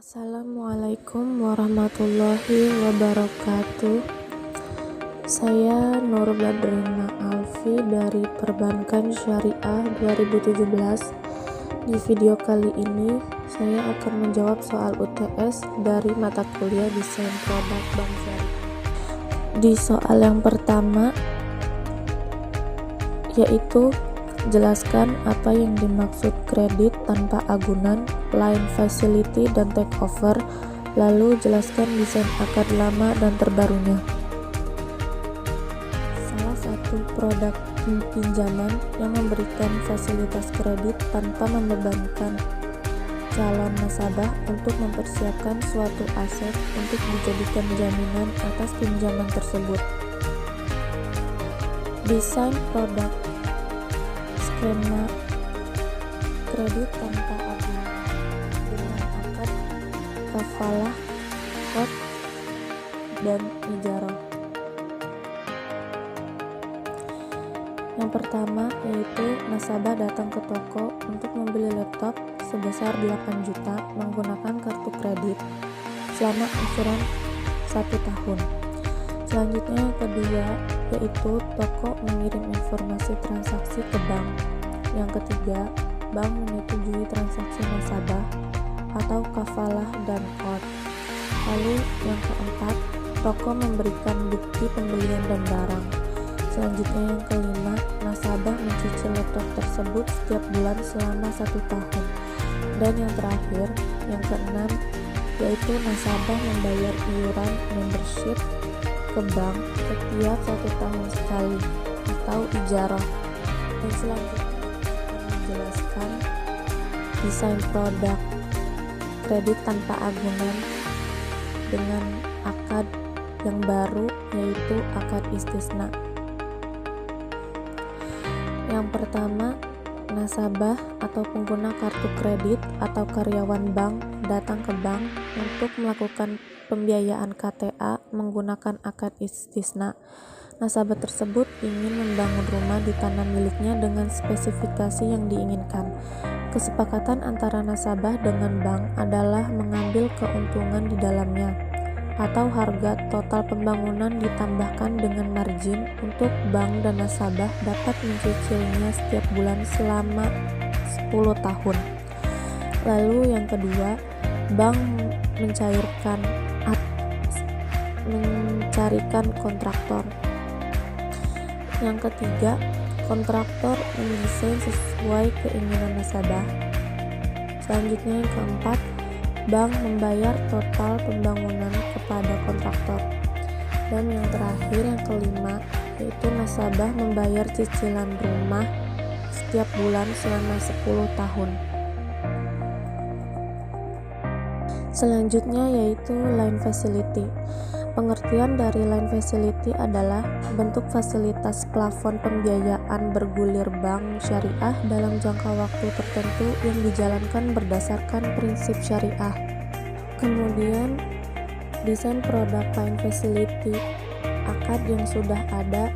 Assalamualaikum warahmatullahi wabarakatuh. Saya Nur Badrina Alfi dari Perbankan Syariah 2017. Di video kali ini saya akan menjawab soal UTS dari mata kuliah Desain Produk Bank Syariah. Di soal yang pertama yaitu jelaskan apa yang dimaksud kredit tanpa agunan, line facility, dan takeover. Lalu jelaskan desain akad lama dan terbarunya. Salah satu produk pinjaman yang memberikan fasilitas kredit tanpa membebankan calon nasabah untuk mempersiapkan suatu aset untuk dijadikan jaminan atas pinjaman tersebut. Desain produk skema kredit tanpa agunan dengan akad, kafalah, qard, dan ijarah. Yang pertama yaitu nasabah datang ke toko untuk membeli laptop sebesar 8 juta menggunakan kartu kredit selama angsuran 1 tahun. Selanjutnya yang kedua yaitu toko mengirim informasi transaksi ke bank. Yang ketiga, bank menyetujui transaksi nasabah atau kafalah dan qard. Lalu yang keempat, toko memberikan bukti pembelian dan barang. Selanjutnya yang kelima, nasabah mencicil laptop tersebut setiap bulan selama 1 tahun. Dan yang terakhir, yang keenam, yaitu nasabah membayar iuran membership ke bank setiap 1 tahun sekali atau ijarah. Dan selanjutnya menjelaskan desain produk kredit tanpa agunan dengan akad yang baru yaitu akad istisna. Yang pertama, nasabah atau pengguna kartu kredit atau karyawan bank datang ke bank untuk melakukan pembiayaan KTA menggunakan akad istisna. Nasabah tersebut ingin membangun rumah di tanah miliknya dengan spesifikasi yang diinginkan. Kesepakatan antara nasabah dengan bank adalah mengambil keuntungan di dalamnya, atau harga total pembangunan ditambahkan dengan margin untuk bank dan nasabah dapat mencicilnya setiap bulan selama 10 tahun. Lalu yang kedua, bank mencarikan kontraktor. Yang ketiga, kontraktor mendesain sesuai keinginan nasabah. Selanjutnya yang keempat, bank membayar total pembangunan kepada kontraktor. Dan yang terakhir yang kelima, yaitu nasabah membayar cicilan rumah setiap bulan selama 10 tahun. Selanjutnya yaitu line facility. Pengertian dari line facility adalah bentuk fasilitas plafon pembiayaan bergulir bank syariah dalam jangka waktu tertentu yang dijalankan berdasarkan prinsip syariah. Kemudian, desain produk line facility akad yang sudah ada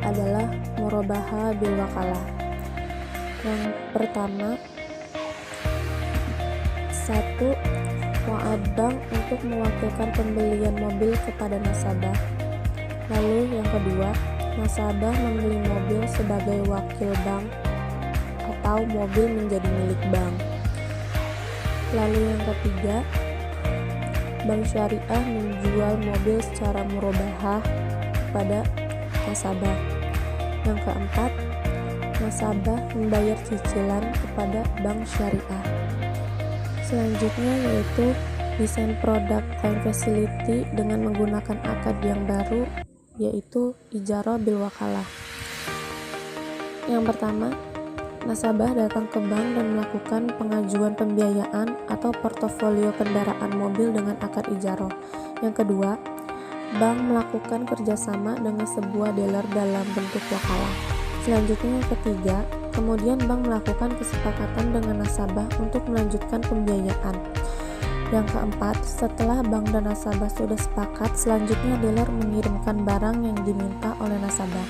adalah murabaha bil wakalah. Yang pertama, 1. Wa'ad bank untuk mewakilkan pembelian mobil kepada nasabah. Lalu yang kedua, nasabah membeli mobil sebagai wakil bank atau mobil menjadi milik bank. Lalu yang ketiga, bank syariah menjual mobil secara murabahah kepada nasabah. Yang keempat, nasabah membayar cicilan kepada bank syariah. Selanjutnya yaitu desain produk line facility dengan menggunakan akad yang baru yaitu ijarah bil wakalah. Yang pertama, nasabah datang ke bank dan melakukan pengajuan pembiayaan atau portofolio kendaraan mobil dengan akad ijarah. Yang kedua, bank melakukan kerjasama dengan sebuah dealer dalam bentuk wakalah. Selanjutnya yang ketiga, kemudian bank melakukan kesepakatan dengan nasabah untuk melanjutkan pembiayaan. Yang keempat, setelah bank dan nasabah sudah sepakat, selanjutnya dealer mengirimkan barang yang diminta oleh nasabah.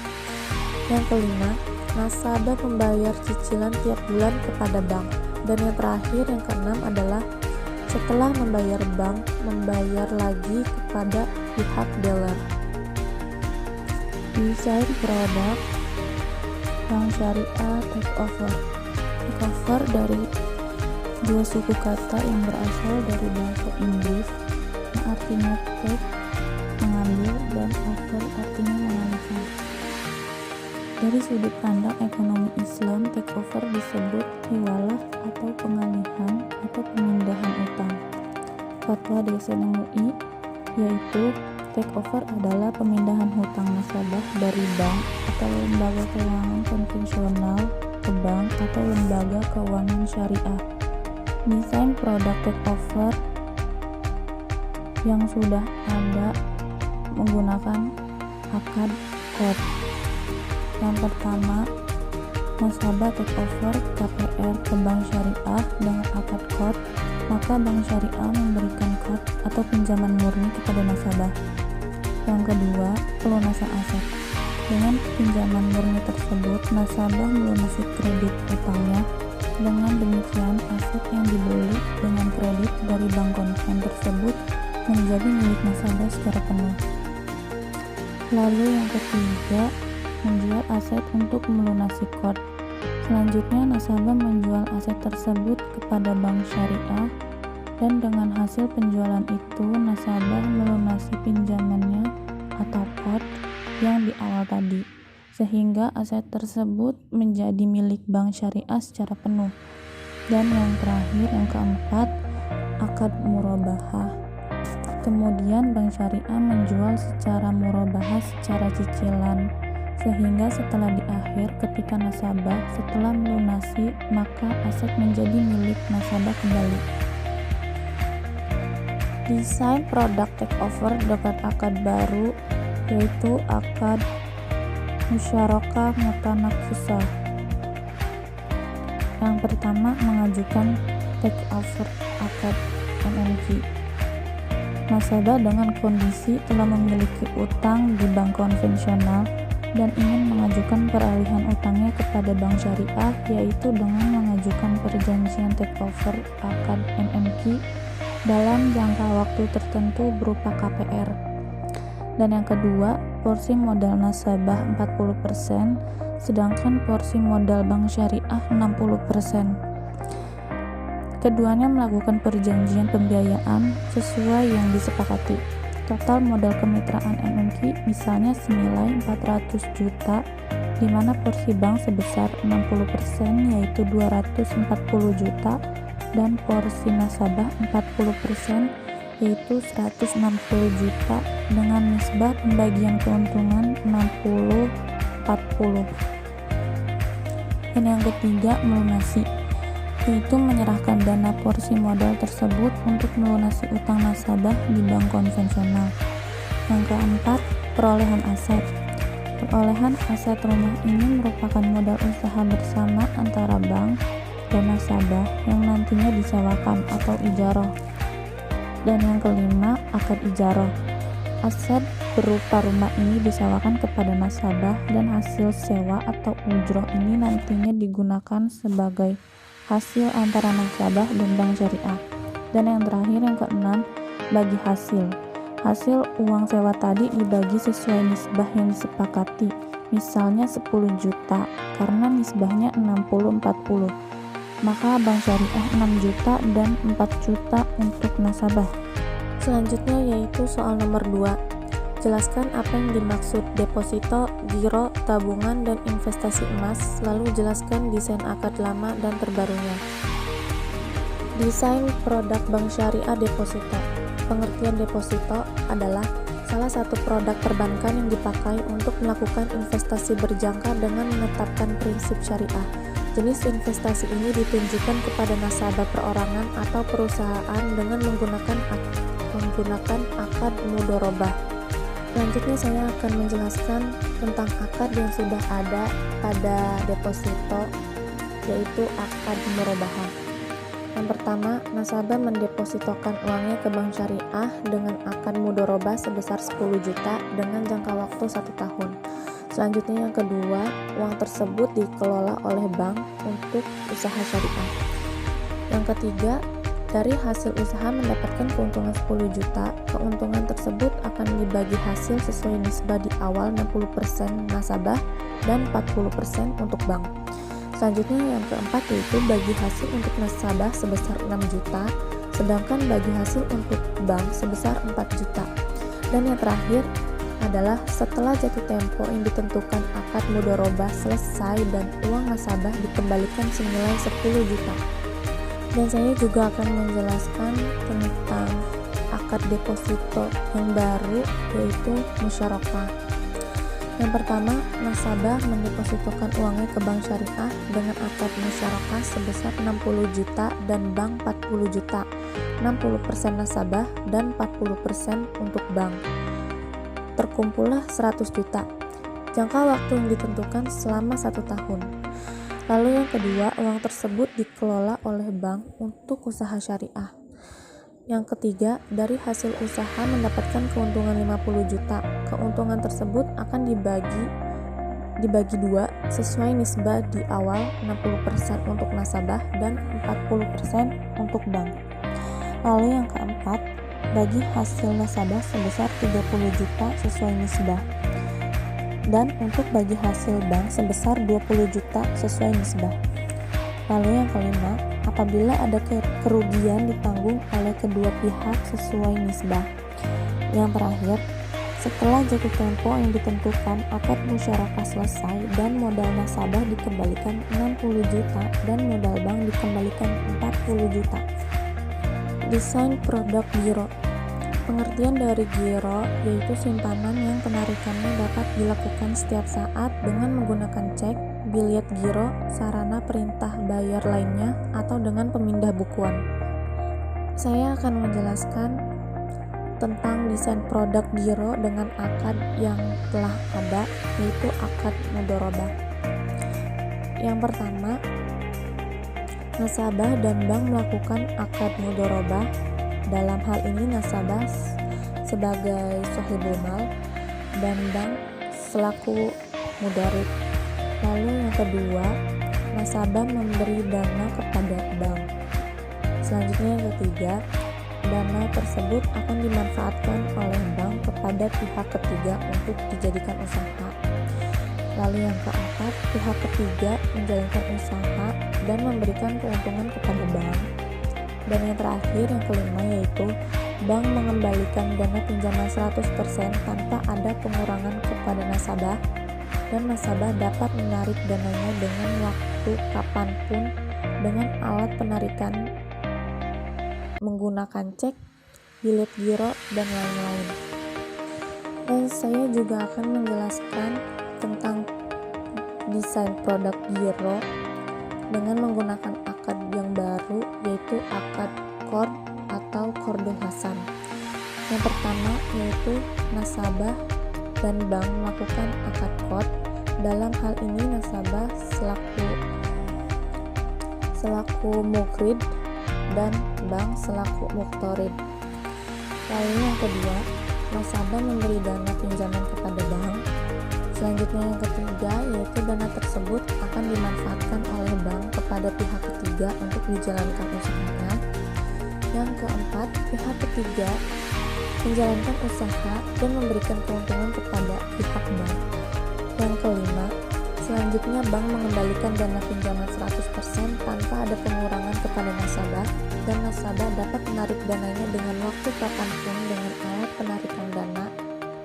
Yang kelima, nasabah membayar cicilan tiap bulan kepada bank. Dan yang terakhir, yang keenam adalah Setelah membayar bank, membayar lagi kepada pihak dealer. Desain produk bank syariah takeover. Takeover dari dua suku kata yang berasal dari bahasa Inggris yang artinya take, mengambil, dan over artinya mengalihkan. Dari sudut pandang ekonomi Islam, takeover disebut hiwalah atau pengalihan atau pemindahan utang. Fatwa DSN MUI yaitu takeover adalah pemindahan hutang nasabah dari bank atau lembaga keuangan konvensional ke bank atau lembaga keuangan syariah. Desain produk takeover yang sudah ada menggunakan akad kod. Yang pertama, nasabah takeover KPR ke bank syariah dengan akad kod, maka bank syariah memberikan kod atau pinjaman murni kepada nasabah. Yang kedua, pelunasan aset. Dengan pinjaman murni tersebut, nasabah melunasi kredit utangnya. Dengan demikian, aset yang dibeli dengan kredit dari bank konven tersebut menjadi milik nasabah secara penuh. Lalu yang ketiga, menjual aset untuk melunasi kod. Selanjutnya, nasabah menjual aset tersebut kepada bank syariah dan dengan hasil penjualan itu, nasabah melunasi pinjamannya atau kod yang di awal tadi, sehingga aset tersebut menjadi milik bank syariah secara penuh. Dan yang terakhir, yang keempat, akad murabahah. Kemudian bank syariah menjual secara murabahah secara cicilan, sehingga setelah di akhir ketika nasabah setelah melunasi, maka aset menjadi milik nasabah kembali. Desain produk takeover dengan akad baru yaitu akad musyarakah mutanafisah. Yang pertama, mengajukan takeover akad MNQ. Nasabah dengan kondisi telah memiliki utang di bank konvensional dan ingin mengajukan peralihan utangnya kepada bank syariah, yaitu dengan mengajukan perjanjian takeover akad MNQ dalam jangka waktu tertentu berupa KPR. Dan yang kedua, porsi modal nasabah 40%, sedangkan porsi modal bank syariah 60%. Keduanya melakukan perjanjian pembiayaan sesuai yang disepakati. Total modal kemitraan MNQ misalnya senilai 400 juta, di mana porsi bank sebesar 60% yaitu 240 juta dan porsi nasabah 40% yaitu 160 juta dengan nisbah pembagian keuntungan 60-40. Dan yang ketiga, melunasi, yaitu menyerahkan dana porsi modal tersebut untuk melunasi utang nasabah di bank konvensional. Yang keempat, perolehan aset. Perolehan aset rumah ini merupakan modal usaha bersama antara bank dan nasabah yang nantinya disewakan atau ijaroh. Dan yang kelima, akad ijaroh. Aset berupa rumah ini disewakan kepada nasabah dan hasil sewa atau ujroh ini nantinya digunakan sebagai hasil antara nasabah dan bank syariah. Dan yang terakhir, yang keenam, bagi hasil. Hasil uang sewa tadi dibagi sesuai nisbah yang disepakati, misalnya 10 juta karena nisbahnya 60-40, maka bank syariah 6 juta dan 4 juta untuk nasabah. Selanjutnya yaitu soal nomor 2. Jelaskan apa yang dimaksud deposito, giro, tabungan, dan investasi emas, lalu jelaskan desain akad lama dan terbarunya. Desain produk bank syariah deposito. Pengertian deposito adalah salah satu produk perbankan yang dipakai untuk melakukan investasi berjangka dengan menetapkan prinsip syariah. Jenis investasi ini ditunjukkan kepada nasabah perorangan atau perusahaan dengan menggunakan akad mudharabah. Selanjutnya saya akan menjelaskan tentang akad yang sudah ada pada deposito, yaitu akad murabahah. Yang pertama, nasabah mendepositokan uangnya ke bank syariah dengan akad mudharabah sebesar 10 juta dengan jangka waktu 1 tahun. Selanjutnya yang kedua, uang tersebut dikelola oleh bank untuk usaha syariah. Yang ketiga, dari hasil usaha mendapatkan keuntungan 10 juta, keuntungan tersebut akan dibagi hasil sesuai nisbah di awal 60% nasabah dan 40% untuk bank. Selanjutnya yang keempat yaitu bagi hasil untuk nasabah sebesar 6 juta, sedangkan bagi hasil untuk bank sebesar 4 juta. Dan yang terakhir adalah setelah jatuh tempo yang ditentukan akad mudharabah selesai dan uang nasabah dikembalikan senilai 10 juta. Dan saya juga akan menjelaskan tentang akad deposito yang baru yaitu musyarakah. Yang pertama, nasabah mendepositokan uangnya ke bank syariah dengan akad musyarakah sebesar 60 juta dan bank 40 juta, 60% nasabah dan 40% untuk bank. Terkumpullah 100 juta. Jangka waktu yang ditentukan selama 1 tahun. Lalu yang kedua, uang tersebut dikelola oleh bank untuk usaha syariah. Yang ketiga, dari hasil usaha mendapatkan keuntungan 50 juta. Keuntungan tersebut akan dibagi dua sesuai nisbah di awal 60% untuk nasabah dan 40% untuk bank. Lalu yang keempat, bagi hasil nasabah sebesar 30 juta sesuai nisbah. Dan untuk bagi hasil bank sebesar 20 juta sesuai nisbah. Lalu yang kelima, apabila ada kerugian ditanggung oleh kedua pihak sesuai nisbah. Yang terakhir, setelah jatuh tempo yang ditentukan akad musyarakah selesai dan modal nasabah dikembalikan 60 juta dan modal bank dikembalikan 40 juta. Desain produk giro. Pengertian dari giro yaitu simpanan yang penarikannya dapat dilakukan setiap saat dengan menggunakan cek, bilet giro, sarana perintah bayar lainnya, atau dengan pemindah bukuan. Saya akan menjelaskan tentang desain produk giro dengan akad yang telah ada, yaitu akad mudharabah. Yang pertama, nasabah dan bank melakukan akad mudharabah. Dalam hal ini nasabah sebagai sahibul mal dan bank selaku mudharib. Lalu yang kedua, nasabah memberi dana kepada bank. Selanjutnya yang ketiga, dana tersebut akan dimanfaatkan oleh bank kepada pihak ketiga untuk dijadikan usaha. Lalu yang keempat, pihak ketiga menjalankan usaha dan memberikan keuntungan kepada bank. Dan yang terakhir, yang kelima, yaitu bank mengembalikan dana pinjaman 100% tanpa ada pengurangan kepada nasabah, dan nasabah dapat menarik dananya dengan waktu kapanpun dengan alat penarikan menggunakan cek, bilet giro, dan lain-lain. Dan saya juga akan menjelaskan tentang desain produk giro dengan menggunakan akad yang baru, yaitu akad qard atau qardul hasan. Yang pertama yaitu nasabah dan bank melakukan akad qard. Dalam hal ini nasabah selaku muqrid dan bank selaku muqtarid. Lalu yang kedua, nasabah memberi dana pinjaman kepada bank. Selanjutnya yang ketiga, yaitu dana tersebut akan dimanfaatkan oleh bank kepada pihak ketiga untuk dijalankan usahanya. Yang keempat, pihak ketiga menjalankan usaha dan memberikan keuntungan kepada pihak bank. Yang kelima, selanjutnya bank mengembalikan dana pinjaman 100% tanpa ada pengurangan kepada nasabah, dan nasabah dapat menarik dananya dengan waktu kapanpun dengan alat penarikan dana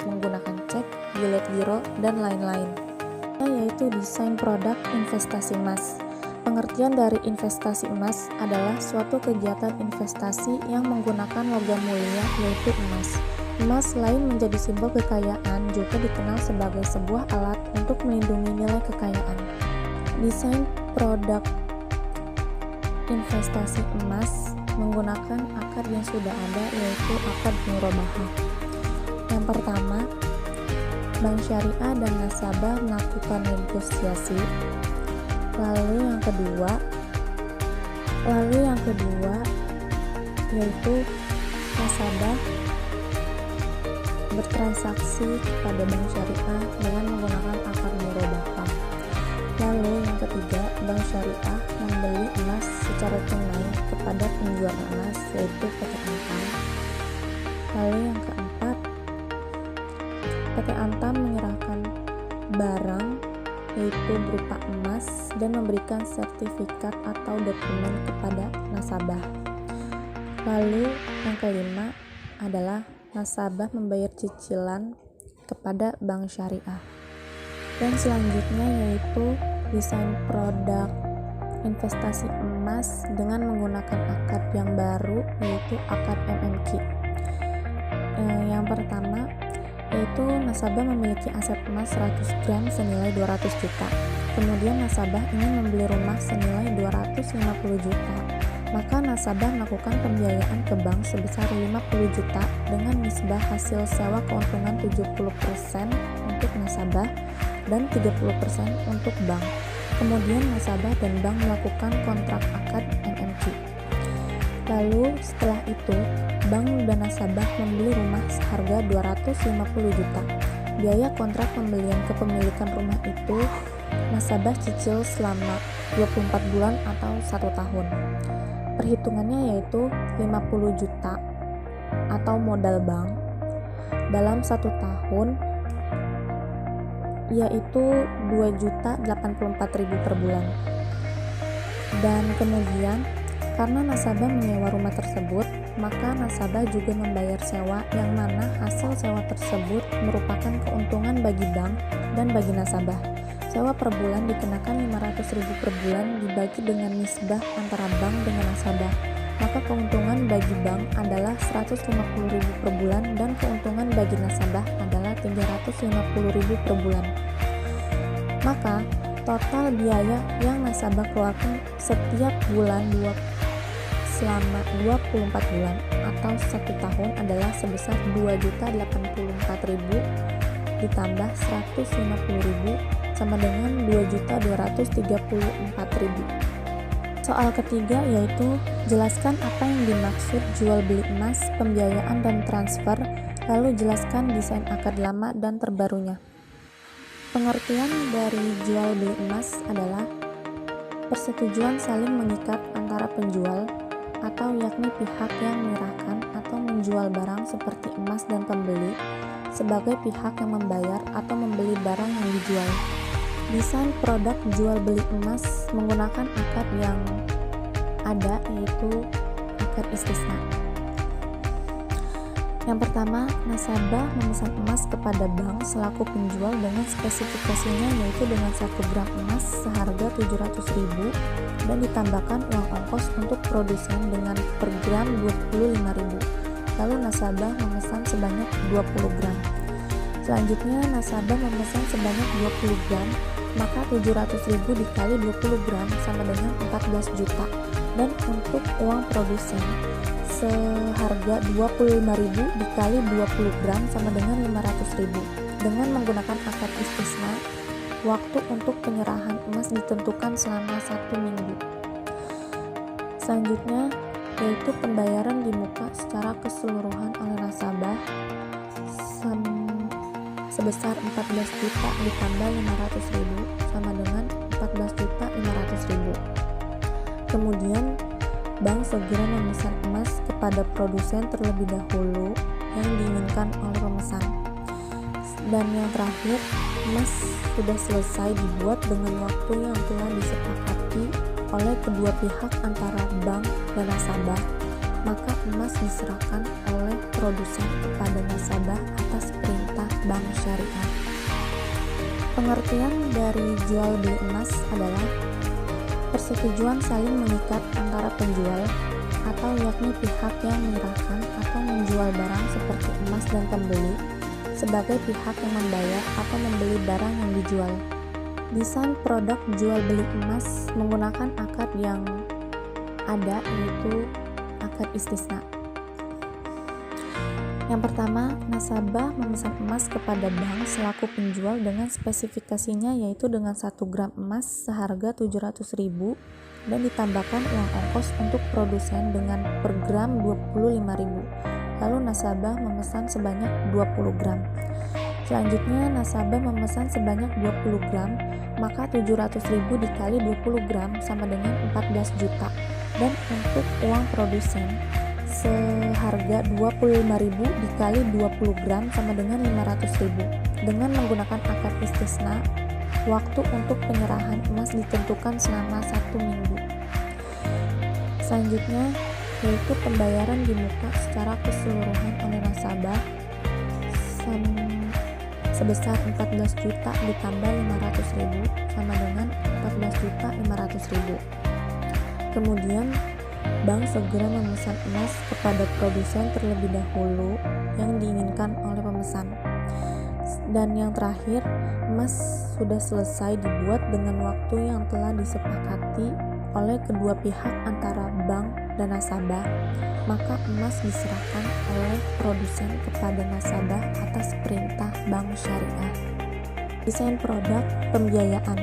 menggunakan cek, bilet giro, dan lain-lain. Yaitu desain produk investasi emas. Pengertian dari investasi emas adalah suatu kegiatan investasi yang menggunakan logam mulia, yaitu emas. Emas selain menjadi simbol kekayaan juga dikenal sebagai sebuah alat untuk melindungi nilai kekayaan. Desain produk investasi emas menggunakan akad yang sudah ada, yaitu akad murabahah. Yang pertama, bank syariah dan nasabah melakukan negosiasi. Lalu yang kedua yaitu nasabah bertransaksi kepada bank syariah dengan menggunakan akad murabahah. Lalu yang ketiga, bank syariah membeli emas secara tunai kepada penjual emas, yaitu PT Antam. Lalu yang keempat, PT Antam menyerahkan barang yaitu berupa emas dan memberikan sertifikat atau dokumen kepada nasabah. Lalu yang kelima adalah nasabah membayar cicilan kepada bank syariah. Dan selanjutnya yaitu desain produk investasi emas dengan menggunakan akad yang baru, yaitu akad MMQ. Yang pertama yaitu nasabah memiliki aset emas 100 gram senilai 200 juta. Kemudian nasabah ingin membeli rumah senilai 250 juta. Maka nasabah melakukan pembiayaan ke bank sebesar 50 juta dengan nisbah hasil sewa keuntungan 70% untuk nasabah dan 30% untuk bank. Kemudian nasabah dan bank melakukan kontrak akad MMQ. Lalu setelah itu, bank dan nasabah membeli rumah seharga 250 juta. Biaya kontrak pembelian kepemilikan rumah itu nasabah cicil selama 24 bulan atau 1 tahun. Perhitungannya yaitu 50 juta atau modal bank dalam 1 tahun yaitu 2.084.000 per bulan. Dan kemudian karena nasabah menyewa rumah tersebut, maka nasabah juga membayar sewa yang mana hasil sewa tersebut merupakan keuntungan bagi bank dan bagi nasabah. Sewa per bulan dikenakan 500.000 per bulan dibagi dengan nisbah antara bank dengan nasabah. Maka keuntungan bagi bank adalah 150.000 per bulan dan keuntungan bagi nasabah adalah 350.000 per bulan. Maka total biaya yang nasabah keluarkan setiap bulan selama 24 bulan atau 1 tahun adalah sebesar 2.084.000 ditambah 150.000 sama dengan 2.234.000. Soal ketiga yaitu jelaskan apa yang dimaksud jual beli emas, pembiayaan dan transfer, lalu jelaskan desain akad lama dan terbarunya. Pengertian dari jual beli emas adalah persetujuan saling mengikat antara penjual atau yakni pihak yang menyerahkan atau menjual barang seperti emas dan pembeli sebagai pihak yang membayar atau membeli barang yang dijual. Desain produk jual beli emas menggunakan akad yang ada, yaitu akad istisna. Yang pertama, nasabah memesan emas kepada bank selaku penjual dengan spesifikasinya yaitu dengan 1 gram emas seharga 700.000 dan ditambahkan uang ongkos untuk produsen dengan per gram 25.000. Lalu nasabah memesan sebanyak 20 gram. Selanjutnya nasabah memesan sebanyak 20 gram, maka 700.000 dikali 20 gram sama dengan 14 juta. Dan untuk uang produsen seharga 25.000 dikali 20 gram sama dengan 500.000. Dengan menggunakan akad istisna, waktu untuk penyerahan emas ditentukan selama 1 minggu. Selanjutnya yaitu pembayaran di muka secara keseluruhan oleh nasabah sebesar 14 juta ditambah 500.000 sama dengan 14.500.000. Kemudian bank segera memesan emas kepada produsen terlebih dahulu yang diinginkan oleh pemesan. Dan yang terakhir, emas sudah selesai dibuat dengan waktu yang telah disepakati oleh kedua pihak antara bank dan nasabah, maka emas diserahkan oleh produsen kepada nasabah atas perintah bank syariah. Pengertian dari jual beli emas adalah persetujuan saling mengikat antara penjual atau yakni pihak yang menyerahkan atau menjual barang seperti emas dan pembeli sebagai pihak yang membayar atau membeli barang yang dijual. Desain produk jual beli emas menggunakan akad yang ada, yaitu akad istisna. Yang pertama, nasabah memesan emas kepada bank selaku penjual dengan spesifikasinya yaitu dengan 1 gram emas seharga 700.000 dan ditambahkan uang ongkos untuk produsen dengan per gram 25.000. Lalu nasabah memesan sebanyak 20 gram. Selanjutnya nasabah memesan sebanyak 20 gram, maka 700.000 dikali 20 gram sama dengan 14 juta. Dan untuk uang produsen seharga 25.000 dikali 20 gram sama dengan 500.000. Dengan menggunakan akad istisna, waktu untuk penyerahan emas ditentukan selama 1 minggu. Selanjutnya yaitu pembayaran di muka secara keseluruhan oleh nasabah sebesar 14 juta ditambah 500.000 sama dengan 14.500.000. Kemudian bank segera memesan emas kepada produsen terlebih dahulu yang diinginkan oleh pemesan. Dan yang terakhir, emas sudah selesai dibuat dengan waktu yang telah disepakati oleh kedua pihak antara bank dan nasabah, maka emas diserahkan oleh produsen kepada nasabah atas perintah bank syariah. Desain produk pembiayaan.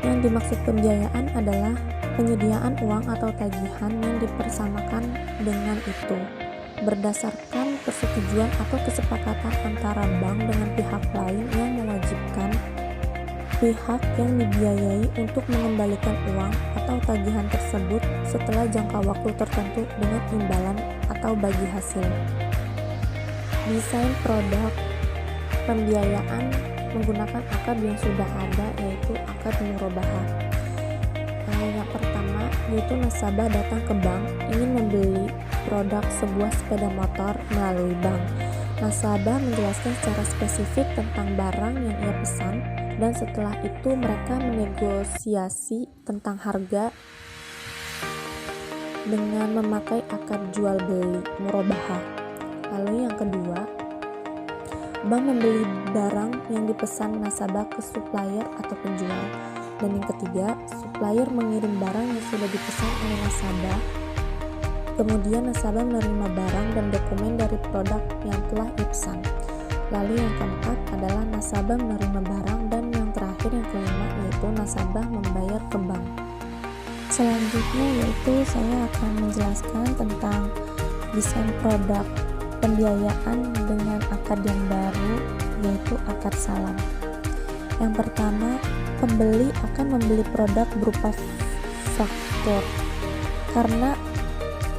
Yang dimaksud pembiayaan adalah penyediaan uang atau tagihan yang dipersamakan dengan itu berdasarkan persetujuan atau kesepakatan antara bank dengan pihak lain yang mewajibkan pihak yang dibiayai untuk mengembalikan uang atau tagihan tersebut setelah jangka waktu tertentu dengan imbalan atau bagi hasil. Desain produk pembiayaan menggunakan akad yang sudah ada, yaitu akad murabahah. Yang pertama yaitu nasabah datang ke bank ingin membeli produk sebuah sepeda motor melalui bank. Nasabah menjelaskan secara spesifik tentang barang yang ia pesan, dan setelah itu mereka menegosiasi tentang harga dengan memakai akad jual beli murabahah. Lalu yang kedua, bank membeli barang yang dipesan nasabah ke supplier atau penjual. Dan yang ketiga, supplier mengirim barang yang sudah dipesan oleh nasabah. Kemudian nasabah menerima barang dan dokumen dari produk yang telah dipesan. Lalu yang keempat adalah nasabah menerima barang, dan yang terakhir yang kelima yaitu nasabah membayar ke bank. Selanjutnya yaitu saya akan menjelaskan tentang desain produk pembiayaan dengan akad yang baru, yaitu akad salam. Yang pertama, pembeli akan membeli produk berupa faktur. Karena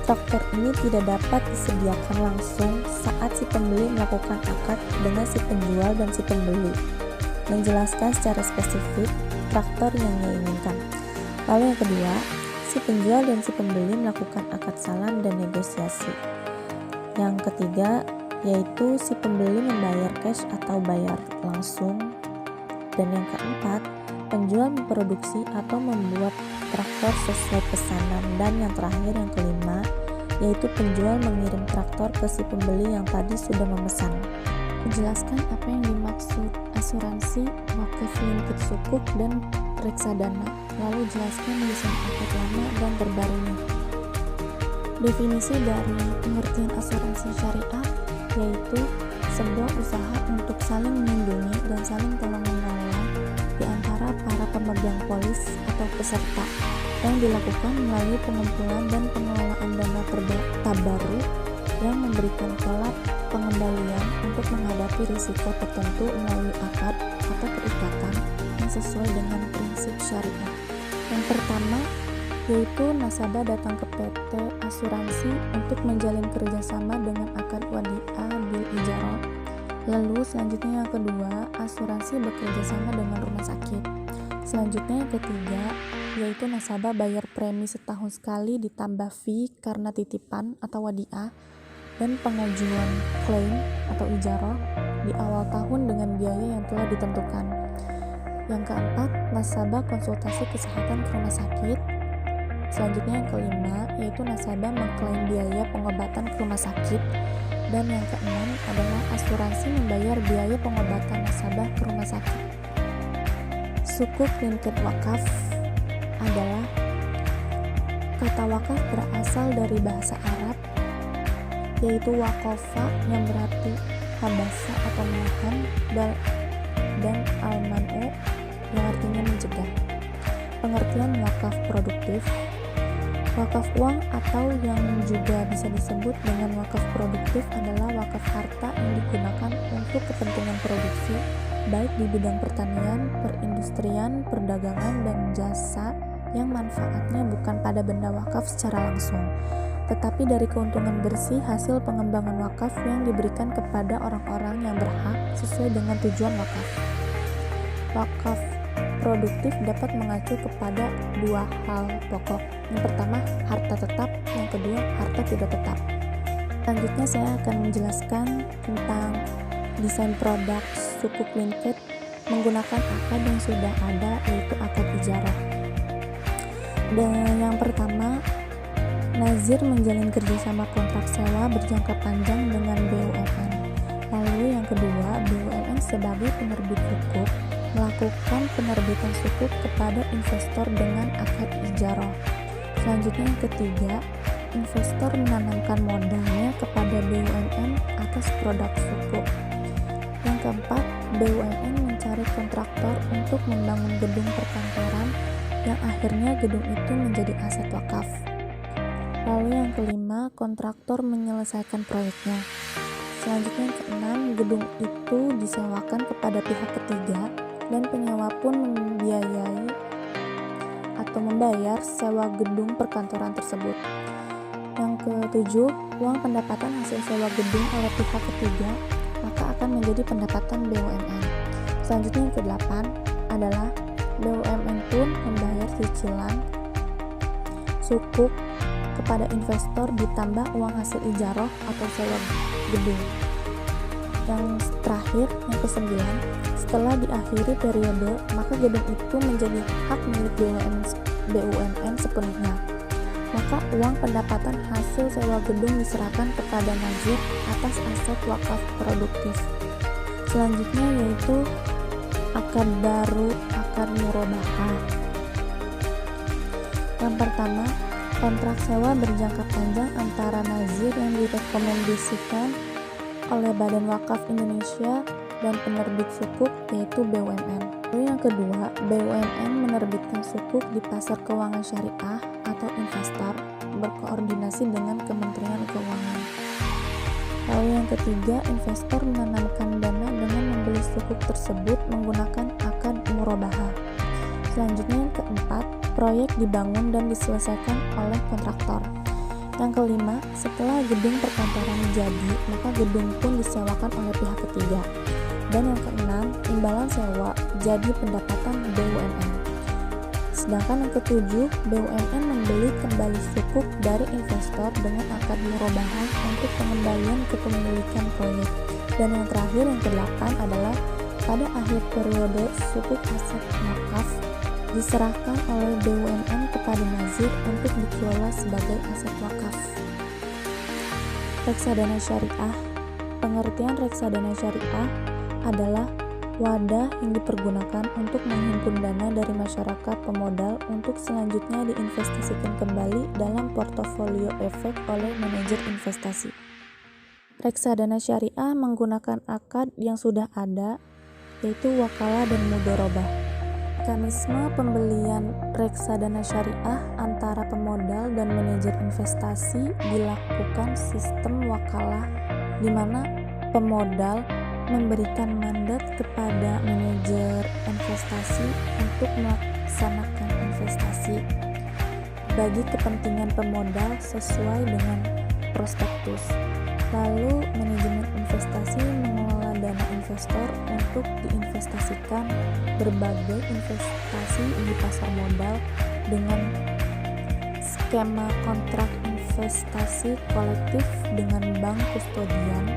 faktor ini tidak dapat disediakan langsung saat si pembeli melakukan akad dengan si penjual, dan si pembeli menjelaskan secara spesifik faktor yang ia inginkan. Lalu yang kedua, si penjual dan si pembeli melakukan akad salam dan negosiasi. Yang ketiga, yaitu si pembeli membayar cash atau bayar langsung. Dan yang keempat, penjual memproduksi atau membuat traktor sesuai pesanan. Dan yang terakhir yang kelima, yaitu penjual mengirim traktor ke si pembeli yang tadi sudah memesan. Menjelaskan apa yang dimaksud asuransi, wakaf lingkit sukuk, dan reksadana. Lalu jelaskan desain akad lama dan terbarunya. Definisi dari pengertian asuransi syariah yaitu sebuah usaha untuk saling melindungi dan saling tolong-menolong di antara para pemegang polis atau peserta yang dilakukan melalui pengumpulan dan pengelolaan dana tabarruk yang memberikan pola pengembalian untuk menghadapi risiko tertentu melalui akad atau perikatan yang sesuai dengan prinsip syariah. Yang pertama yaitu nasabah datang ke PT asuransi untuk menjalin kerjasama dengan akad wadiah bil ijarah. Lalu selanjutnya yang kedua, asuransi bekerja sama dengan rumah sakit. Selanjutnya yang ketiga, yaitu nasabah bayar premi setahun sekali ditambah fee karena titipan atau wadiah, dan pengajuan klaim atau ijarah di awal tahun dengan biaya yang telah ditentukan. Yang keempat, nasabah konsultasi kesehatan ke rumah sakit. Selanjutnya yang kelima, yaitu nasabah mengklaim biaya pengobatan ke rumah sakit. Dan yang keenam adalah asuransi membayar biaya pengobatan nasabah ke rumah sakit. Sukuk lingkit wakaf adalah kata wakaf berasal dari bahasa Arab, yaitu wakofa yang berarti habasa atau menahan, dan al-man'u yang artinya mencegah. Pengertian wakaf produktif Wakaf uang atau yang juga bisa disebut dengan wakaf produktif adalah wakaf harta yang digunakan untuk kepentingan produksi, baik di bidang pertanian, perindustrian, perdagangan, dan jasa yang manfaatnya bukan pada benda wakaf secara langsung, tetapi dari keuntungan bersih hasil pengembangan wakaf yang diberikan kepada orang-orang yang berhak sesuai dengan tujuan wakaf. Wakaf produktif dapat mengacu kepada dua hal pokok. Yang pertama, harta tetap, yang kedua, harta tidak tetap. Selanjutnya saya akan menjelaskan tentang desain produk sukuk linked menggunakan akad yang sudah ada, yaitu akad ijarah. Dan yang pertama, nazir menjalin kerjasama kontrak sewa berjangka panjang dengan BUMN. Lalu yang kedua, BUMN sebagai penerbit sukuk melakukan penerbitan sukuk kepada investor dengan akad ijarah. Selanjutnya yang ketiga, investor menanamkan modalnya kepada BUMN atas produk sukuk. Yang keempat, BUMN mencari kontraktor untuk membangun gedung perkantoran yang akhirnya gedung itu menjadi aset wakaf. Lalu yang kelima, kontraktor menyelesaikan proyeknya. Selanjutnya yang keenam, gedung itu disewakan kepada pihak ketiga dan penyewa pun membiayai atau membayar sewa gedung perkantoran tersebut. Yang ketujuh, uang pendapatan hasil sewa gedung oleh pihak ketiga maka akan menjadi pendapatan BUMN. Selanjutnya yang kedelapan adalah BUMN pun membayar cicilan sukuk kepada investor ditambah uang hasil ijarah atau sewa gedung. Yang terakhir, yang kesembilan, setelah diakhiri periode, maka gedung itu menjadi hak milik BUMN sepenuhnya. Maka uang pendapatan hasil sewa gedung diserahkan kepada nazir atas aset wakaf produktif. Selanjutnya yaitu akad baru, akad murabahah. Yang pertama, kontrak sewa berjangka panjang antara nazir yang direkomendasikan oleh Badan Wakaf Indonesia dan penerbit sukuk yaitu BUMN. Lalu yang kedua, BUMN menerbitkan sukuk di pasar keuangan syariah atau investor berkoordinasi dengan Kementerian Keuangan. Lalu yang ketiga, investor menanamkan dana dengan membeli sukuk tersebut menggunakan akad murabahah. Selanjutnya yang keempat, proyek dibangun dan diselesaikan oleh kontraktor. Yang kelima, setelah gedung perkantoran jadi, maka gedung pun disewakan oleh pihak ketiga. Dan yang keenam, imbalan sewa jadi pendapatan BUMN. Sedangkan yang ketujuh, BUMN membeli kembali sukuk dari investor dengan akad murabahah untuk pengembalian kepemilikan proyek. Dan yang terakhir, yang kedelapan adalah pada akhir periode sukuk aset wakaf diserahkan oleh BUMN kepada nazir untuk dikelola sebagai aset wakaf. Reksadana syariah. Pengertian reksadana syariah adalah wadah yang dipergunakan untuk menghimpun dana dari masyarakat pemodal untuk selanjutnya diinvestasikan kembali dalam portofolio efek oleh manajer investasi. Reksadana syariah menggunakan akad yang sudah ada, yaitu wakalah dan mudharabah. Mekanisme pembelian reksadana syariah antara pemodal dan manajer investasi dilakukan sistem wakalah, di mana pemodal memberikan mandat kepada manajer investasi untuk melaksanakan investasi bagi kepentingan pemodal sesuai dengan prospektus. Lalu manajemen investasi mengelola dana investor untuk diinvestasikan berbagai investasi di pasar modal dengan skema kontrak investasi kolektif dengan bank kustodian,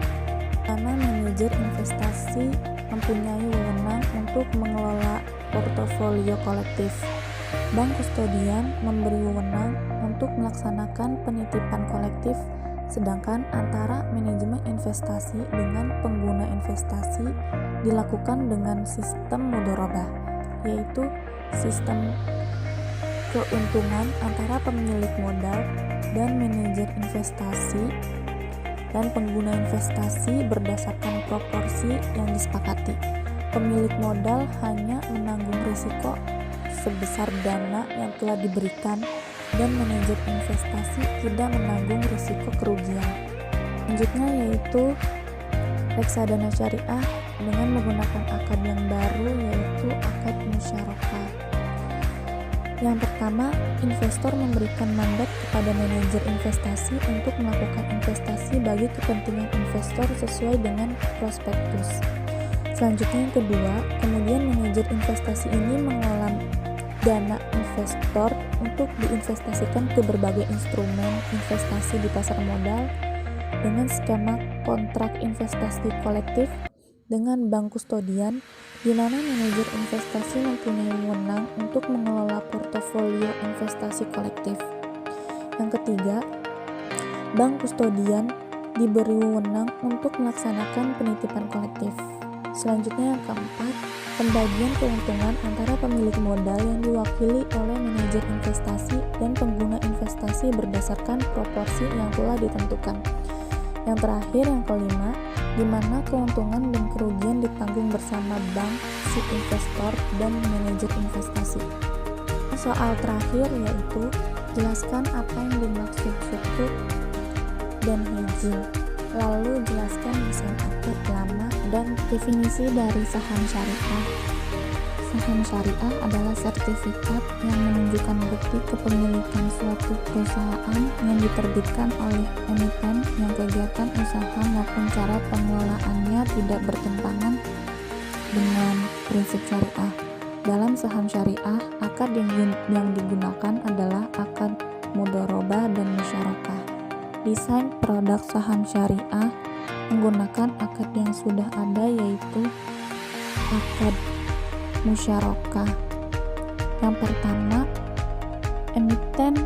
karena manajer investasi mempunyai wewenang untuk mengelola portofolio kolektif. Bank kustodian memberi wewenang untuk melaksanakan penitipan kolektif, sedangkan antara manajemen investasi dengan pengguna investasi dilakukan dengan sistem mudharabah, yaitu sistem keuntungan antara pemilik modal dan manajer investasi dan pengguna investasi berdasarkan proporsi yang disepakati. Pemilik modal hanya menanggung risiko sebesar dana yang telah diberikan dan manajer investasi tidak menanggung risiko kerugian. Selanjutnya yaitu reksadana syariah dengan menggunakan akad yang baru, yaitu akad musyarakah. Yang pertama, investor memberikan mandat kepada manajer investasi untuk melakukan investasi bagi kepentingan investor sesuai dengan prospektus. Selanjutnya yang kedua, kemudian manajer investasi ini mengelola dana investor untuk diinvestasikan ke berbagai instrumen investasi di pasar modal dengan skema kontrak investasi kolektif dengan bank kustodian, di mana manajer investasi mempunyai wewenang untuk mengelola portofolio investasi kolektif. Yang ketiga, bank kustodian diberi wewenang untuk melaksanakan penitipan kolektif. Selanjutnya yang keempat, pembagian keuntungan antara pemilik modal yang diwakili oleh manajer investasi dan pengguna investasi berdasarkan proporsi yang telah ditentukan. Yang terakhir, yang kelima, di mana keuntungan dan kerugian ditanggung bersama bank, si investor, dan manajer investasi. Soal terakhir yaitu jelaskan apa yang dimaksud sukuk dan hedging. Lalu jelaskan desain akad lama dan definisi dari saham syariah. Saham syariah adalah sertifikat yang menunjukkan bukti kepemilikan suatu perusahaan yang diterbitkan oleh emiten yang kegiatan usaha maupun cara pengelolaannya tidak bertentangan dengan prinsip syariah. Dalam saham syariah, akad yang digunakan adalah akad mudharabah dan musyarakah. Desain produk saham syariah menggunakan akad yang sudah ada, yaitu akad musyarakah. Yang pertama, emiten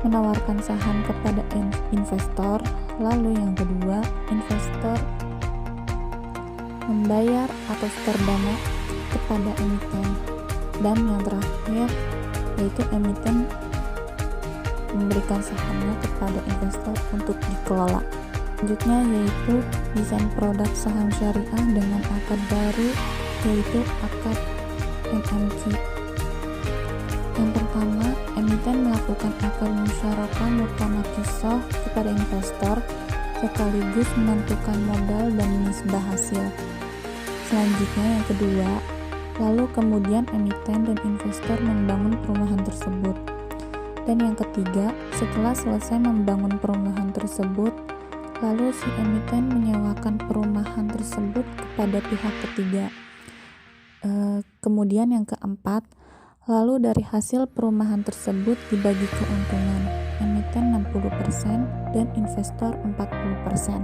menawarkan saham kepada investor. Lalu yang kedua, investor membayar atau setor dana kepada emiten. Dan yang terakhir, yaitu emiten memberikan sahamnya kepada investor untuk dikelola. Selanjutnya yaitu desain produk saham syariah dengan akad baru, yaitu akad MMQ. Yang pertama, emiten melakukan akad musyarakah mutanakisah kepada investor sekaligus menentukan modal dan nisbah hasil. Selanjutnya yang kedua, lalu kemudian emiten dan investor membangun perumahan tersebut. Dan yang ketiga, setelah selesai membangun perumahan tersebut, lalu si emiten menyewakan perumahan tersebut kepada pihak ketiga. Kemudian yang keempat, lalu dari hasil perumahan tersebut dibagi keuntungan, emiten 60% dan investor 40%.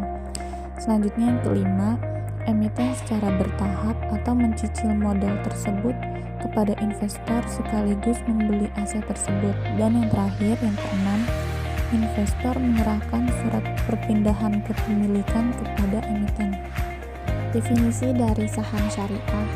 Selanjutnya yang kelima, emiten secara bertahap atau mencicil modal tersebut kepada investor sekaligus membeli aset tersebut. Dan yang terakhir, yang keenam, investor menyerahkan surat perpindahan kepemilikan kepada emiten. Definisi dari saham syariah.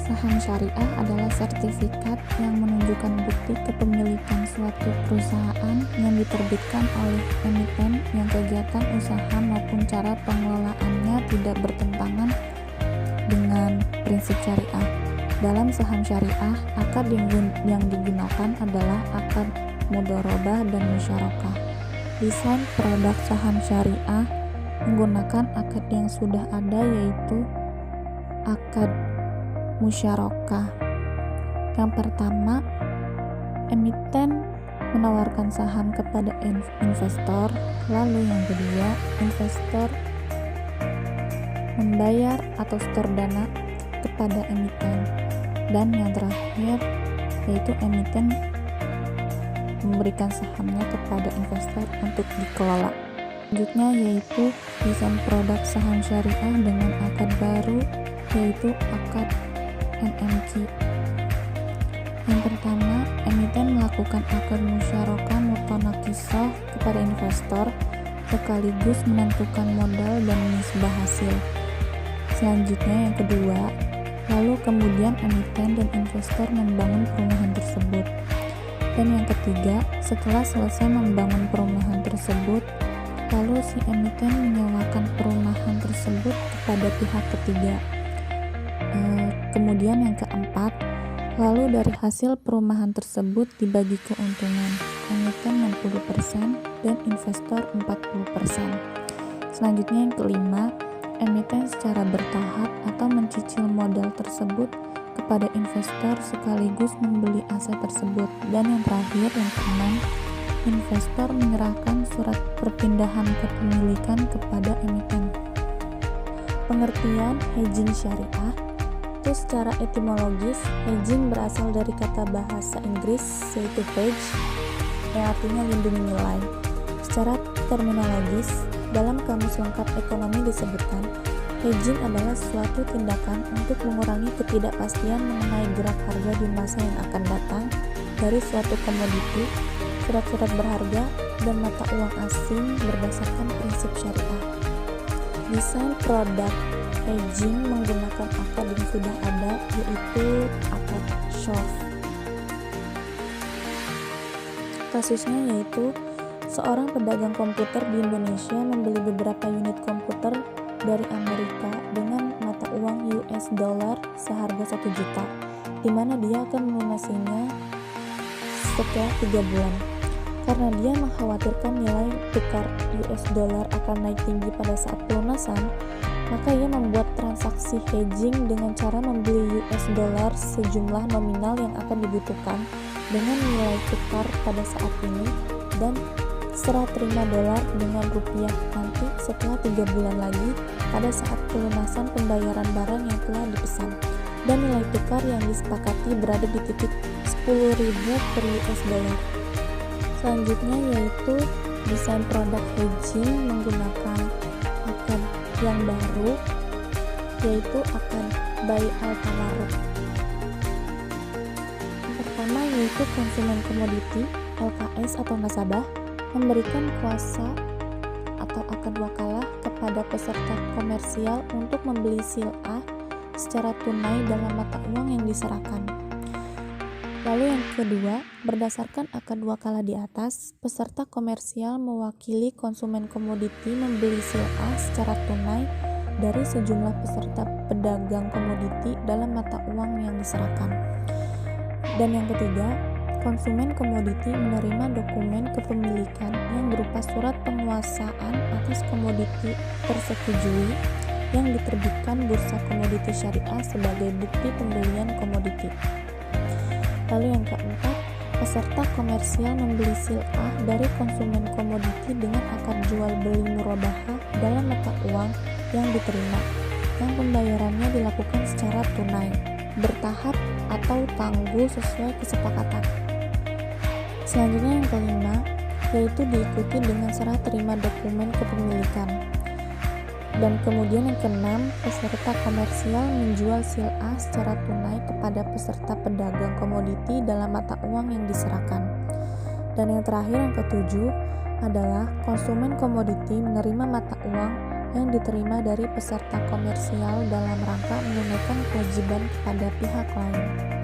Saham syariah adalah sertifikat yang menunjukkan bukti kepemilikan suatu perusahaan yang diterbitkan oleh emiten yang kegiatan usaha maupun cara pengelolaannya tidak bertentangan dengan prinsip syariah. Dalam saham syariah, akad yang digunakan adalah akad mudharabah dan musyarakah. Desain produk saham syariah menggunakan akad yang sudah ada, yaitu akad musyarakah. Yang pertama, emiten menawarkan saham kepada investor. Lalu yang kedua, investor membayar atau setor dana kepada emiten. Dan yang terakhir, yaitu emiten memberikan sahamnya kepada investor untuk dikelola. Selanjutnya yaitu desain produk saham syariah dengan akad baru, yaitu akad MMQ. Yang pertama, emiten melakukan akad musyarakah mutanakisah kepada investor sekaligus menentukan modal dan nisbah hasil. Selanjutnya yang kedua, lalu kemudian emiten dan investor membangun perumahan tersebut. Dan yang ketiga, setelah selesai membangun perumahan tersebut, lalu si emiten menyewakan perumahan tersebut kepada pihak ketiga. Kemudian yang keempat, Lalu dari hasil perumahan tersebut dibagi keuntungan, emiten 60% dan investor 40%. Selanjutnya yang kelima, emiten secara bertahap atau mencicil modal tersebut kepada investor sekaligus membeli aset tersebut. Dan yang terakhir, yang keenam, investor menyerahkan surat perpindahan kepemilikan kepada emiten. Pengertian hedging syariah itu secara etimologis, hedging berasal dari kata bahasa Inggris yaitu hedge yang artinya lindungi nilai. Secara terminologis, dalam Kamus Lengkap Ekonomi disebutkan, hedging adalah suatu tindakan untuk mengurangi ketidakpastian mengenai gerak harga di masa yang akan datang dari suatu komoditi, surat-surat berharga, dan mata uang asing berdasarkan prinsip syariah. Desain produk hedging menggunakan akad yang sudah ada, yaitu akad SHOF. Kasusnya yaitu seorang pedagang komputer di Indonesia membeli beberapa unit komputer dari Amerika dengan mata uang US dollar seharga 1 juta, di mana dia akan melunasinya setelah 3 bulan. Karena dia mengkhawatirkan nilai tukar US dollar akan naik tinggi pada saat pelunasan, maka ia membuat transaksi hedging dengan cara membeli US dollar sejumlah nominal yang akan dibutuhkan dengan nilai tukar pada saat ini dan serah terima dolar dengan rupiah nanti setelah 3 bulan lagi pada saat pelunasan pembayaran barang yang telah dipesan, dan nilai tukar yang disepakati berada di titik 10.000 per US dollar. Selanjutnya yaitu desain produk hedging menggunakan akad yang baru, yaitu akad buy al tawarruk. Pertama yaitu konsumen komoditi LKS atau nasabah memberikan kuasa atau akad wakalah kepada peserta komersial untuk membeli sil'ah secara tunai dalam mata uang yang diserahkan. Lalu yang kedua, berdasarkan akad wakalah di atas, peserta komersial mewakili konsumen komoditi membeli sil'ah secara tunai dari sejumlah peserta pedagang komoditi dalam mata uang yang diserahkan. Dan yang ketiga, konsumen komoditi menerima dokumen kepemilikan yang berupa surat penguasaan atas komoditi tersetujui yang diterbitkan Bursa Komoditi Syariah sebagai bukti pembelian komoditi. Lalu yang keempat, peserta komersial membeli sil'ah dari konsumen komoditi dengan akad jual beli murabahah dalam mata uang yang diterima, yang pembayarannya dilakukan secara tunai, bertahap atau tangguh sesuai kesepakatan. Selanjutnya yang kelima, yaitu diikuti dengan serah terima dokumen kepemilikan. Dan kemudian yang keenam, peserta komersial menjual sil'ah secara tunai kepada peserta pedagang komoditi dalam mata uang yang diserahkan. Dan yang terakhir yang ketujuh adalah konsumen komoditi menerima mata uang yang diterima dari peserta komersial dalam rangka menunaikan kewajiban kepada pihak lain.